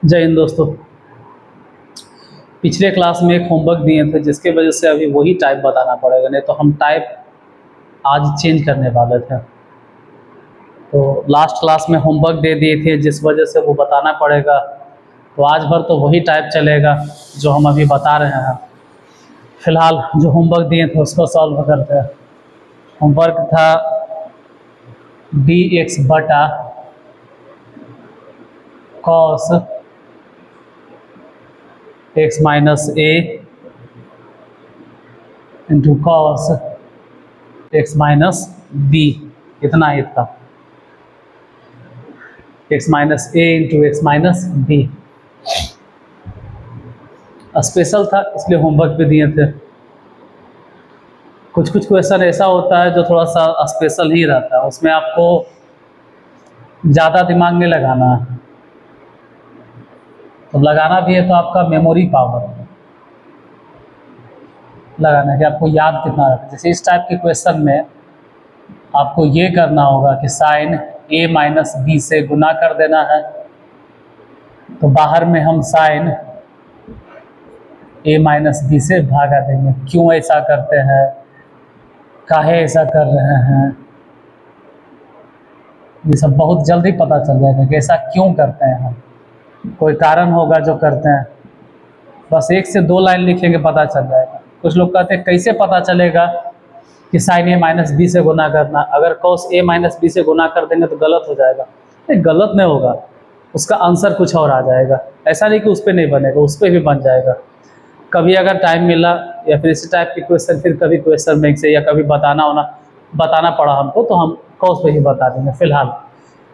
जय हिंद दोस्तों। पिछले क्लास में एक होमवर्क दिए थे जिसके वजह से अभी वही टाइप बताना पड़ेगा, नहीं तो हम टाइप आज चेंज करने वाले थे। तो लास्ट क्लास में होमवर्क दे दिए थे जिस वजह से वो बताना पड़ेगा, तो आज भर तो वही टाइप चलेगा जो हम अभी बता रहे हैं। फिलहाल जो होमवर्क दिए थे उसको सॉल्व करते हैं। होमवर्क था dx बटा cos x minus a into cos x minus b, इतना ही था। x minus a into x minus b special था इसलिए होमवर्क भी दिए थे। कुछ कुछ क्वेश्चन ऐसा होता है जो थोड़ा सा स्पेशल ही रहता है, उसमें आपको ज़्यादा दिमाग नहीं लगाना है, तो लगाना भी है तो आपका मेमोरी पावर लगाना है कि आपको याद कितना रखना। जैसे इस टाइप के क्वेश्चन में आपको ये करना होगा कि साइन a माइनस बी से गुना कर देना है, तो बाहर में हम साइन a माइनस बी से भागा देंगे। क्यों ऐसा करते हैं, काहे ऐसा कर रहे हैं, ये सब बहुत जल्दी पता चल जाएगा कि ऐसा क्यों करते हैं हम। कोई कारण होगा जो करते हैं, बस 1 से 2 लाइन लिखेंगे पता चल जाएगा। कुछ लोग कहते हैं कैसे पता चलेगा कि साइन a माइनस बी से गुना करना, अगर कॉस a माइनस बी से गुना कर देंगे तो गलत हो जाएगा। नहीं, गलत नहीं होगा, उसका आंसर कुछ और आ जाएगा। ऐसा नहीं कि उस पर नहीं बनेगा, उस पर भी बन जाएगा। कभी अगर टाइम मिला या फिर इसी टाइप के क्वेश्चन, फिर कभी क्वेश्चन बैंक से या कभी बताना पड़ा हमको, तो हम कॉस पे ही बता देंगे। फिलहाल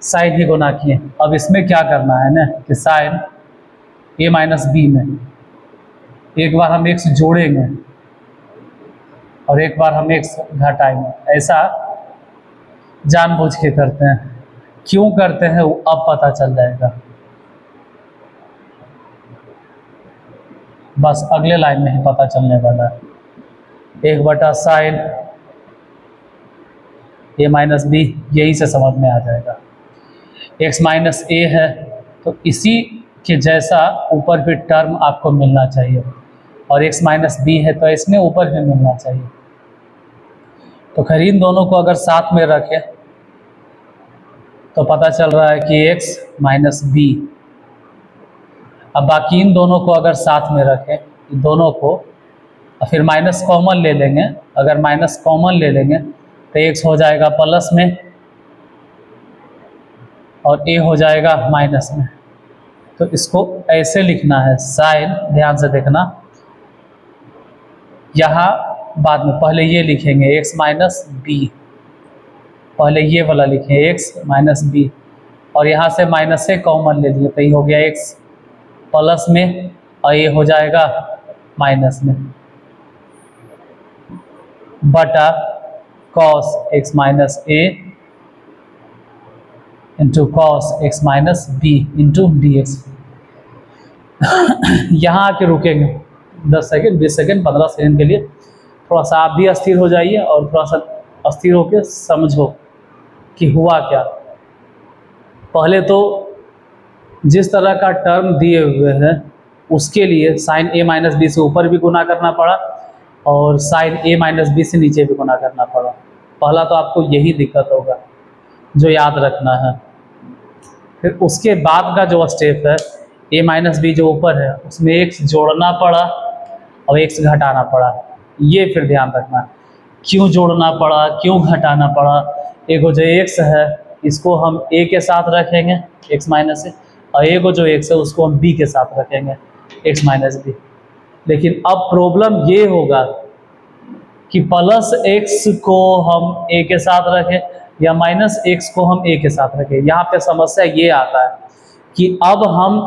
साइन ही गुना किए। अब इसमें क्या करना है ना कि साइन a माइनस बी में एक बार हम x जोड़ेंगे और एक बार हम x घटाएंगे। ऐसा जानबूझ के करते हैं, क्यों करते हैं वो अब पता चल जाएगा। बस अगले लाइन में ही पता चलने वाला है। 1 बटा साइन a माइनस बी, यही से समझ में आ जाएगा। x माइनस a है तो इसी के जैसा ऊपर भी टर्म आपको मिलना चाहिए, और x माइनस बी है तो इसमें ऊपर भी मिलना चाहिए। तो खैर इन दोनों को अगर साथ में रखें तो पता चल रहा है कि x माइनस बी। अब बाकी इन दोनों को अगर साथ में रखें, इन दोनों को, और फिर माइनस कॉमन ले लेंगे। अगर माइनस कॉमन ले लेंगे तो x हो जाएगा प्लस में और a हो जाएगा माइनस में। तो इसको ऐसे लिखना है, साइन, ध्यान से देखना, यहाँ बाद में पहले ये लिखेंगे x माइनस बी, पहले ये वाला लिखेंगे x माइनस बी, और यहाँ से माइनस से कॉमन ले लिए तो ये हो गया x प्लस में और ये हो जाएगा माइनस में, बटा cos x minus a into cos x minus b into d x. यहाँ आके रुकेंगे 10 सेकेंड, 20 सेकेंड, 15 सेकेंड के लिए। थोड़ा सा आप भी अस्थिर हो जाइए और थोड़ा सा अस्थिर होकर समझो कि हुआ क्या। पहले तो जिस तरह का टर्म दिए हुए हैं उसके लिए साइन a माइनस बी से ऊपर भी गुना करना पड़ा और साइन a माइनस बी से नीचे भी गुना करना पड़ा। पहला तो आपको यही दिक्कत होगा जो याद रखना है। फिर उसके बाद का जो स्टेप है, a माइनस बी जो ऊपर है उसमें x जोड़ना पड़ा और x घटाना पड़ा। ये फिर ध्यान रखना है, क्यों जोड़ना पड़ा, क्यों घटाना पड़ा। एक जो x है इसको हम a के साथ रखेंगे x माइनस से, और एक जो x है उसको हम b के साथ रखेंगे x माइनस बी। लेकिन अब प्रॉब्लम ये होगा कि प्लस x को हम a के साथ रखें या माइनस x को हम a के साथ रखें। यहाँ पे समस्या ये आता है कि अब हम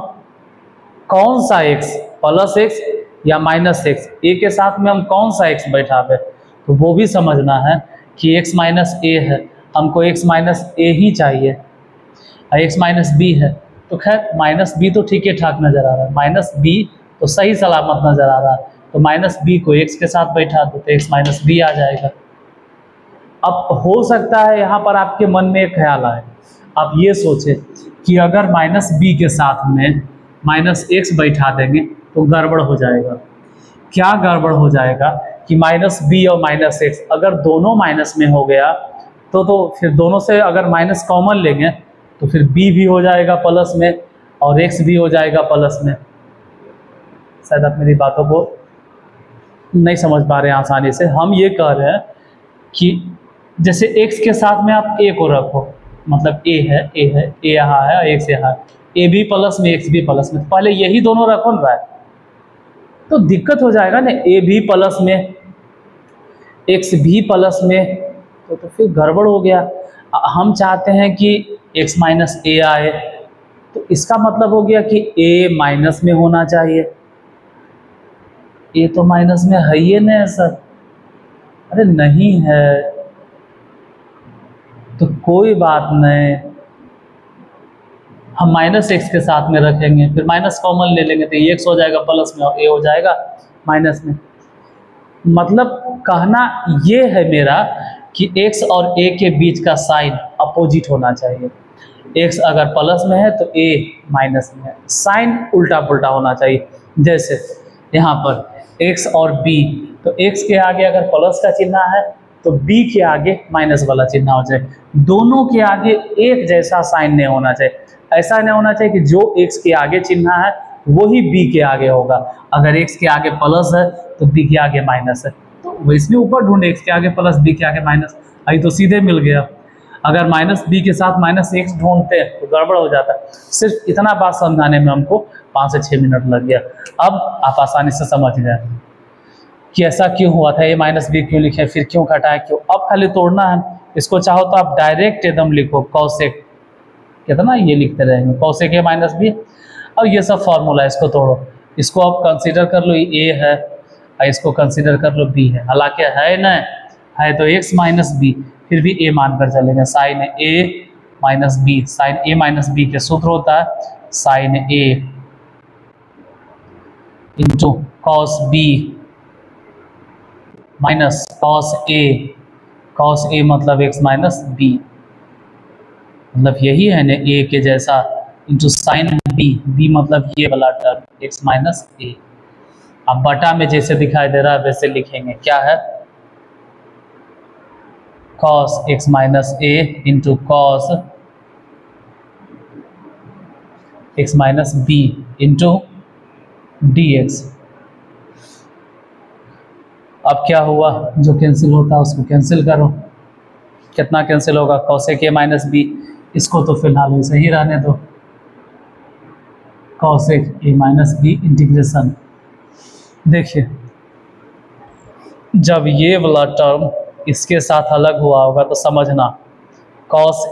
कौन सा x, प्लस x या माइनस x, a के साथ में हम कौन सा x बैठावे, तो वो भी समझना है कि x माइनस a है, हमको x माइनस a ही चाहिए, और x माइनस b है। तो खैर माइनस बी तो ठीक है, ठाक नज़र आ रहा है, माइनस बी तो सही सलामत नज़र आ रहा है। तो माइनस बी को x के साथ बैठा दो तो x माइनस बी आ जाएगा। अब हो सकता है यहाँ पर आपके मन में एक ख्याल आए, आप ये सोचें कि अगर माइनस बी के साथ में माइनस एक्स बैठा देंगे तो गड़बड़ हो जाएगा। क्या गड़बड़ हो जाएगा कि माइनस बी और माइनस एक्स अगर दोनों माइनस में हो गया तो फिर दोनों से अगर माइनस कॉमन लेंगे तो फिर बी भी हो जाएगा प्लस में और एक्स भी हो जाएगा प्लस में। शायद आप मेरी बातों को नहीं समझ पा रहे हैं आसानी से। हम ये कह रहे हैं कि जैसे x के साथ में आप a को रखो, मतलब a है a यहाँ है और x यहाँ है, a भी प्लस में x भी प्लस में, पहले यही दोनों रखो ना भाई, तो दिक्कत हो जाएगा ना, a भी प्लस में x भी प्लस में, तो फिर गड़बड़ हो गया। हम चाहते हैं कि x माइनस a आए, तो इसका मतलब हो गया कि a माइनस में होना चाहिए। a तो माइनस में है ही नहीं सर, अरे नहीं है तो कोई बात नहीं, हम माइनस एक्स के साथ में रखेंगे, फिर माइनस कॉमन ले लेंगे तो एक्स हो जाएगा प्लस में और ए हो जाएगा माइनस में। मतलब कहना ये है मेरा कि एक्स और ए के बीच का साइन अपोजिट होना चाहिए। एक्स अगर प्लस में है तो ए माइनस में है, साइन उल्टा पुल्टा होना चाहिए। जैसे यहाँ पर एक्स और बी, तो एक्स के आगे अगर प्लस का चिन्ह है तो बी के आगे माइनस वाला चिन्ह हो जाए। दोनों के आगे एक जैसा साइन नहीं होना चाहिए। ऐसा नहीं होना चाहिए कि जो एक्स के आगे चिन्ह है वही बी के आगे होगा। अगर एक्स के आगे प्लस है तो बी के आगे माइनस है, तो वैसे ऊपर ढूंढे एक्स के आगे प्लस बी के आगे माइनस, अभी तो सीधे मिल गया। अगर माइनस बी के साथ माइनस एक्स ढूंढते हैं तो गड़बड़ हो जाता है। सिर्फ इतना बात समझाने में हमको 5 से 6 मिनट लग गया। अब आप आसानी से समझ गए कि ऐसा क्यों हुआ था, ए माइनस बी क्यों लिखे, फिर क्यों घटाया, क्यों। अब खाली तोड़ना है इसको, चाहो तो आप डायरेक्ट एकदम लिखो कॉसेक, कितना ये लिखते रहेंगे कॉसेक ए माइनस बी, और ये सब फॉर्मूला इसको तोड़ो। इसको आप कंसीडर कर लो ए है और इसको कंसीडर कर लो बी है, हालांकि है ना, है तो एक्स माइनस बी, फिर भी ए मानकर चलेंगे। Sine A minus B, sine A minus B के सूत्र होता है sine A into cos B minus cos ए मतलब एक्स माइनस बी, मतलब यही है ना ए के जैसा, इंटू साइन बी मतलब ये वाला टर्म एक्स माइनस ए। अब बटा में जैसे दिखाई दे रहा है वैसे लिखेंगे, क्या है कॉस एक्स माइनस ए into cos x minus B into d x. अब क्या हुआ, जो कैंसिल होता है उसको कैंसिल करो, कितना कैंसिल होगा कॉसेक ए माइनस बी, इसको तो फिलहाल ऐसे ही रहने दो, cosec a minus b integration. देखिए जब ये वाला टर्म इसके साथ अलग हुआ होगा तो समझना कॉस,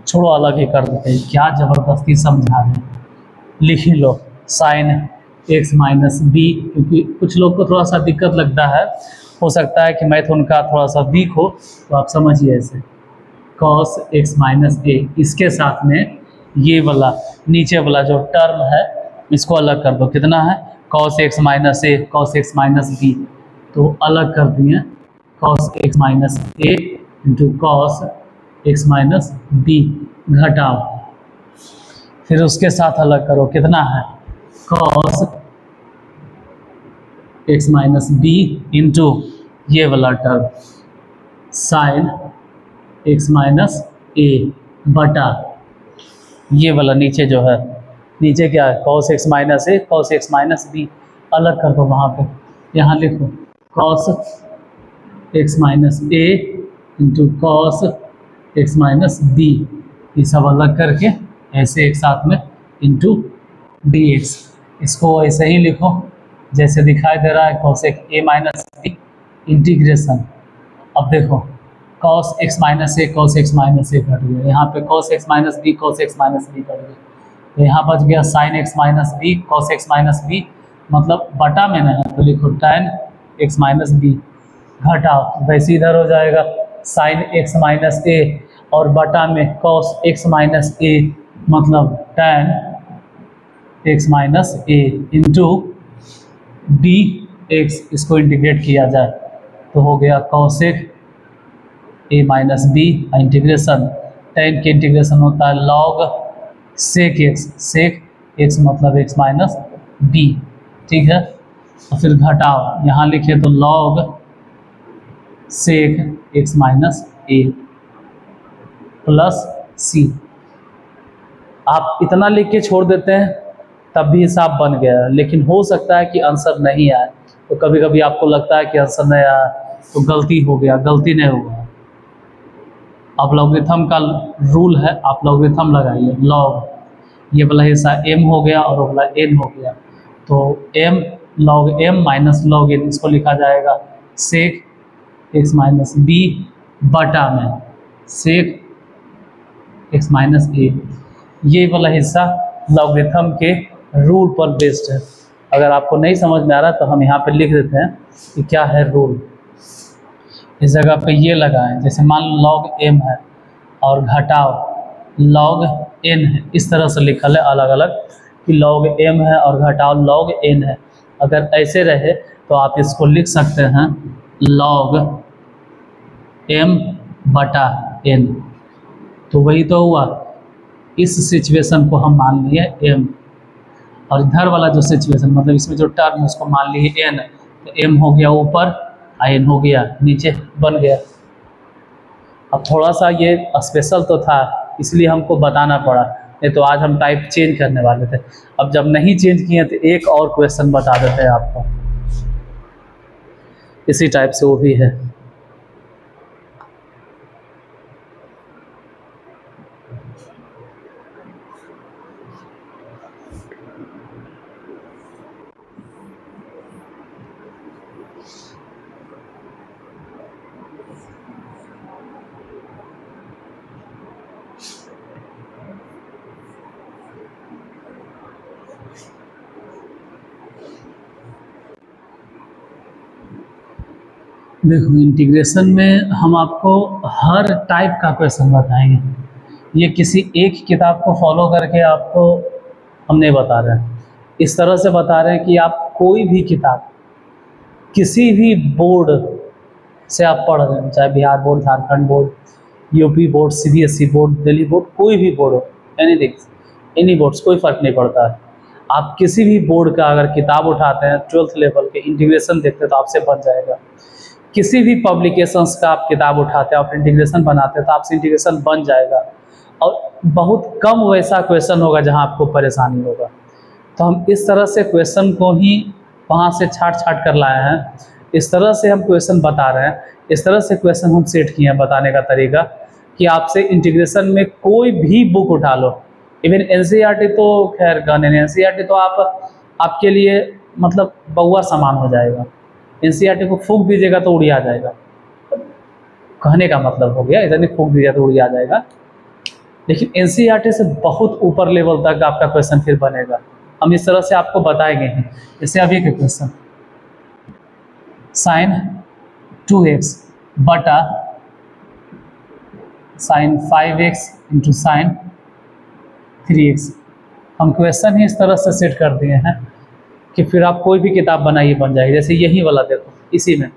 छोड़ो अलग ही कर देते हैं, क्या ज़बरदस्ती समझा रहे हैं, लिख ही लो साइन एक्स माइनस बी, क्योंकि कुछ लोग को थोड़ा सा दिक्कत लगता है, हो सकता है कि मैथ उनका थोड़ा सा वीक हो, तो आप समझिए ऐसे कॉस एक्स माइनस ए, इसके साथ में ये वाला नीचे वाला जो टर्म है इसको अलग कर दो, कितना है कॉस एक्स माइनस ए कॉस एक्स माइनस बी, तो अलग कर दिए कॉस एक्स माइनस ए into cos x minus B, घटाओ, फिर उसके साथ अलग करो, कितना है cos x minus B into ये वाला term sine x minus A बटा ये वाला नीचे जो है, नीचे क्या है कॉस एक्स माइनस ए कॉस एक्स माइनस बी, अलग कर दो वहाँ पे, यहाँ लिखो कॉस एक्स माइनस ए into cos x minus B, ये सब अलग करके ऐसे एक साथ में इंटू डी एक्स, इसको ऐसे ही लिखो जैसे दिखाई दे रहा है cosec a minus b integration. अब देखो cos x minus A cos x minus a cut गया, यहाँ पे cos x minus b cos x minus b cut गया, तो यहाँ बच गया sine x minus b cos x minus b, मतलब बटा में नहीं है तो लिखो टैन एक्स माइनस बी, घटाओ वैसे इधर हो जाएगा साइन एक्स माइनस ए और बटा में कॉस एक्स माइनस ए मतलब टैन एक्स माइनस ए इंटू डी एक्स, इसको इंटीग्रेट किया जाए तो हो गया cosec a minus b, integration tan के इंटीग्रेशन होता है log sec x, sec x मतलब एक्स माइनस बी, ठीक है। और फिर घटाओ, यहाँ लिखे तो log sec x minus a plus c. आप इतना लिख के छोड़ देते हैं तब भी हिसाब बन गया, लेकिन हो सकता है कि आंसर नहीं आए, तो कभी कभी आपको लगता है कि आंसर नहीं आया तो गलती हो गया, गलती नहीं होगा। अब लॉगरिथम का रूल है, आप लॉगरिथम लगाइए, लॉग ये वाला हिस्सा m हो गया और वो वाला n हो गया, तो m log m minus log n, इसको लिखा जाएगा सेक x माइनस बी बटा में सेक x माइनस ए। ये वाला हिस्सा लॉगरिथम के रूल पर बेस्ड है। अगर आपको नहीं समझ में आ रहा तो हम यहाँ पे लिख देते हैं कि क्या है रूल। इस जगह पे ये लगाएं, जैसे मान लो log m है और घटाओ log n है, इस तरह से लिखल है अलग अलग कि log m है और घटाओ log n है। अगर ऐसे रहे तो आप इसको लिख सकते हैं log m बटा n, तो वही तो हुआ। इस सिचुएशन को हम मान लिए m, और इधर वाला जो सिचुएशन मतलब इसमें जो टर्म है उसको मान लिए n, तो m हो गया ऊपर n हो गया नीचे बन गया। अब थोड़ा सा ये स्पेशल तो था इसलिए हमको बताना पड़ा, नहीं तो आज हम टाइप चेंज करने वाले थे। अब जब नहीं चेंज किए तो एक और क्वेश्चन बता देते हैं आपको, इसी टाइप से वो भी है। देखो इंटीग्रेशन में हम आपको हर टाइप का क्वेश्चन बताएंगे, ये किसी एक किताब को फॉलो करके आपको हम नहीं बता रहे हैं, इस तरह से बता रहे हैं कि आप कोई भी किताब किसी भी बोर्ड से आप पढ़ रहे हैं, चाहे Bihar board, Jharkhand board, UP board, CBSE board, Delhi board, कोई भी बोर्ड हो, एनीथिंग, एनी बोर्ड्स, कोई फ़र्क नहीं पड़ता है। आप किसी भी बोर्ड का अगर किताब उठाते हैं 12th लेवल के इंटीग्रेशन देखते हैं तो आपसे बन जाएगा। किसी भी पब्लिकेशंस का आप किताब उठाते हैं और इंटीग्रेशन बनाते हैं तो आपसे इंटीग्रेशन बन जाएगा, और बहुत कम वैसा क्वेश्चन होगा जहां आपको परेशानी होगा। तो हम इस तरह से क्वेश्चन को ही वहां से छाट छाट कर लाए हैं, इस तरह से हम क्वेश्चन बता रहे हैं, इस तरह से क्वेश्चन हम सेट किए हैं बताने का तरीका कि आपसे इंटीग्रेशन में कोई भी बुक उठा लो, इवन एनसीईआरटी तो खैर कहने नहीं, एनसीईआरटी तो आपके लिए मतलब बउआ समान हो जाएगा, एनसीईआरटी को फूंक दीजिएगा तो उड़ी आ जाएगा, कहने का मतलब हो गया, ऐसा नहीं फूंक दीजिएगा तो उड़ी आ जाएगा। लेकिन एनसीईआरटी से बहुत ऊपर लेवल तक आपका क्वेश्चन फिर बनेगा, हम इस तरह से आपको बताएंगे हैं। जैसे अभी के क्वेश्चन साइन 2x बटा sine 5x into sine 3x, हम क्वेश्चन ही इस तरह से सेट कर दिए हैं कि फिर आप कोई भी किताब बनाइए बन जाएगी। जैसे यही वाला देखो, इसी में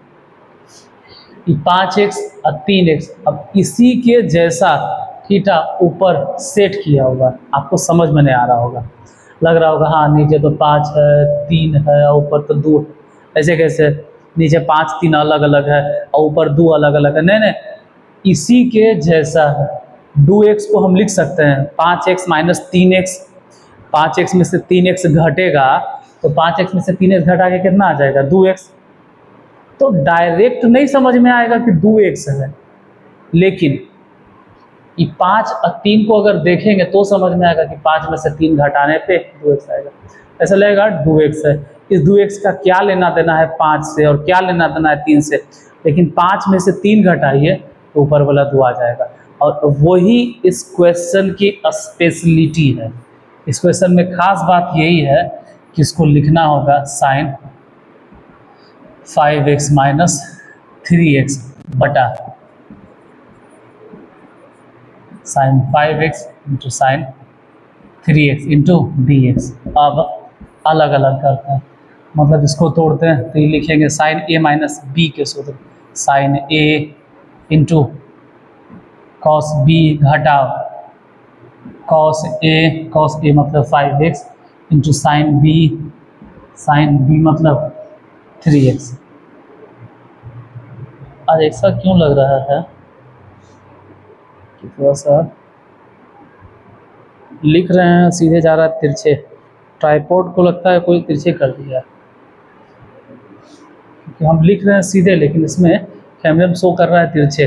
5x और 3x, अब इसी के जैसा थीटा ऊपर सेट किया होगा, आपको समझ में नहीं आ रहा होगा, लग रहा होगा हाँ नीचे तो 5 है 3 है और ऊपर तो 2, ऐसे कैसे नीचे 5 3 अलग अलग है और ऊपर 2 अलग अलग है, नहीं नहीं, इसी के जैसा है। 2x को हम लिख सकते हैं 5x माइनस 3x, 5x में से 3x घटेगा तो 5x में से 3x घटा के कितना आ जाएगा 2x, तो डायरेक्ट नहीं समझ में आएगा कि 2x है, लेकिन ये 5 और 3 को अगर देखेंगे तो समझ में आएगा कि 5 में से 3 घटाने पे 2x आएगा, ऐसा लगेगा 2x है। इस 2x का क्या लेना देना है 5 से और क्या लेना देना है 3 से, लेकिन 5 में से 3 घटाइए तो ऊपर वाला 2 आ जाएगा, और वही इस क्वेश्चन की स्पेशलिटी है। इस क्वेश्चन में खास बात यही है कि इसको लिखना होगा साइन 5x माइनस 3x बटा sine 5x into sine 3x into dx। अब अलग अलग करते हैं, मतलब इसको तोड़ते हैं तो ये लिखेंगे साइन a माइनस बी के सूत्र, sine a into cos b घटाओ कॉस ए मतलब 5x इंटू साइन बी मतलब 3x। आज ऐसा क्यों लग रहा है कि थोड़ा सा लिख रहे हैं सीधे जा रहा है तिरछे, ट्राइपॉड को लगता है कोई तिरछे कर दिया है, क्योंकि हम लिख रहे हैं सीधे लेकिन इसमें कैमरे में शो कर रहा है तिरछे।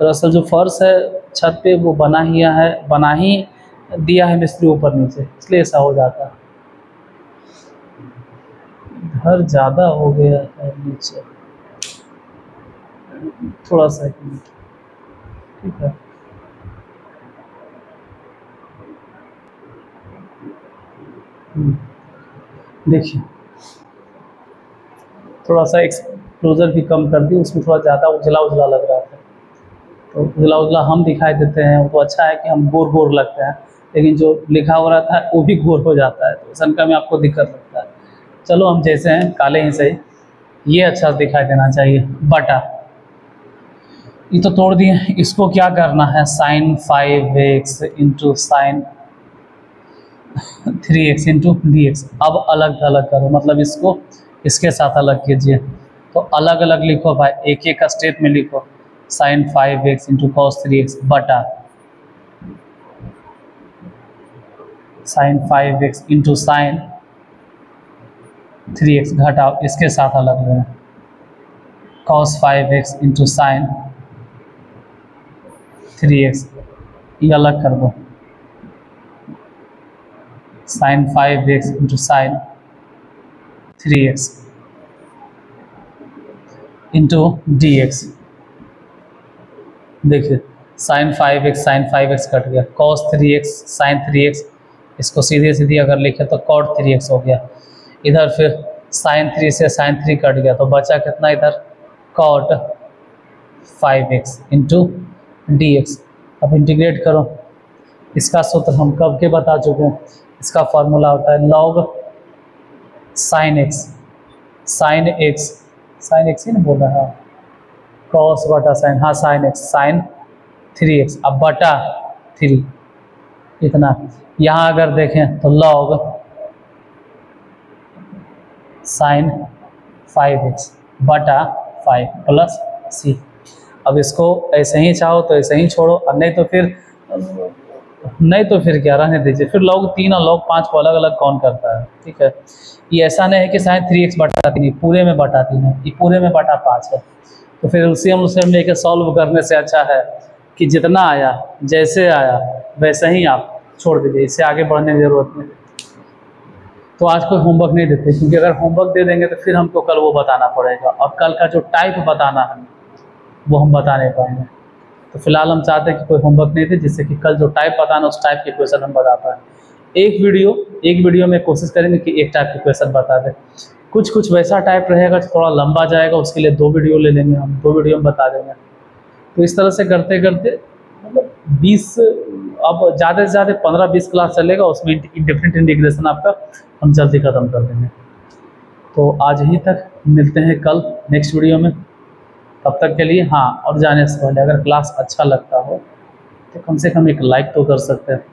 दरअसल जो फर्श है छत पे वो बना ही दिया है मिस्त्री ऊपर नीचे, इसलिए ऐसा हो जाता है। घर ज़्यादा हो गया है नीचे, थोड़ा सा ठीक है। देखिए थोड़ा सा एक्सपोजर भी कम कर दी, उसमें थोड़ा ज़्यादा उजला उजला लग रहा था, तो उजला उजला हम दिखाई देते हैं तो अच्छा है कि हम गोर गोर लगते हैं, लेकिन जो लिखा हो रहा था वो भी गोर हो जाता है, तो संख्या में आपको दिक्कत लगता है। चलो हम जैसे हैं काले ही सही, ये अच्छा दिखाई देना चाहिए। बटा ये तो तोड़ दिए, इसको क्या करना है, sine 5x into sine 3x into dx। अब अलग अलग करो, मतलब इसको इसके साथ अलग कीजिए, तो अलग अलग लिखो भाई, एक एक का स्टेप में लिखो। Sign 5x into cos 3x बटा sine 5x into sine 3x घटाओ इसके साथ अलग लेना, cos 5x into sine 3x, ये अलग कर दो। Sine 5x into sine 3x into dx। देखिए साइन 5x कट गया, कॉस 3x साइन 3x, इसको सीधे सीधे अगर लिखे तो कॉट 3x हो गया। इधर फिर साइन 3 से साइन 3 कट गया, तो बचा कितना इधर, कॉट 5x इंटू dx। अब इंटीग्रेट करो, इसका सूत्र हम कब के बता चुके हैं, इसका फॉर्मूला होता है लॉग साइन एक्स ही ना बोल रहा है, कॉस बटा साइन, हाँ साइन एक्स साइन 3x, अब बटा 3 इतना। यहाँ अगर देखें तो लॉग साइन 5x बटा 5 प्लस c। अब इसको ऐसे ही चाहो तो ऐसे ही छोड़ो, और नहीं तो फिर क्या रहने दीजिए, फिर लॉग 3 और लॉग 5 को अलग अलग कौन करता है, ठीक है। ये ऐसा नहीं है कि साइन 3x बटा 3, पूरे में बटा 3 है, ये पूरे में बटा 5 है, तो फिर उसे हम लेकर सॉल्व करने से अच्छा है कि जितना आया जैसे आया वैसे ही आप छोड़ दीजिए, इससे आगे बढ़ने की ज़रूरत नहीं। तो आज कोई होमवर्क नहीं देते, क्योंकि अगर होमवर्क दे देंगे तो फिर हमको कल वो बताना पड़ेगा, और कल का जो टाइप बताना है वो हम बता नहीं पाएंगे। तो फिलहाल हम चाहते हैं कि कोई होमवर्क नहीं दे, जिससे कि कल जो टाइप बताना उस टाइप के क्वेश्चन हम बता पाएँ। एक वीडियो में कोशिश करेंगे कि एक टाइप के क्वेश्चन बता दें, कुछ वैसा टाइप रहेगा थोड़ा लंबा जाएगा, उसके लिए 2 वीडियो ले लेंगे हम, 2 वीडियो में बता देंगे। तो इस तरह से करते करते मतलब 20, अब ज़्यादा से ज़्यादा 15-20 क्लास चलेगा, उसमें डिफरेंट इंटीग्रेशन आपका हम जल्दी ख़त्म कर देंगे। तो आज ही तक, मिलते हैं कल नेक्स्ट वीडियो में, तब तक के लिए हाँ, और जाने से पहले अगर क्लास अच्छा लगता हो तो कम से कम एक लाइक तो कर सकते हैं,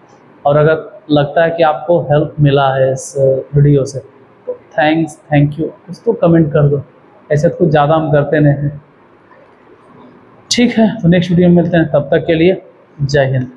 और अगर लगता है कि आपको हेल्प मिला है इस वीडियो से तो थैंक यू कुछ तो कमेंट कर दो, ऐसे तो कुछ ज़्यादा हम करते नहीं हैं। ठीक है, तो नेक्स्ट वीडियो में मिलते हैं, तब तक के लिए जय हिंद।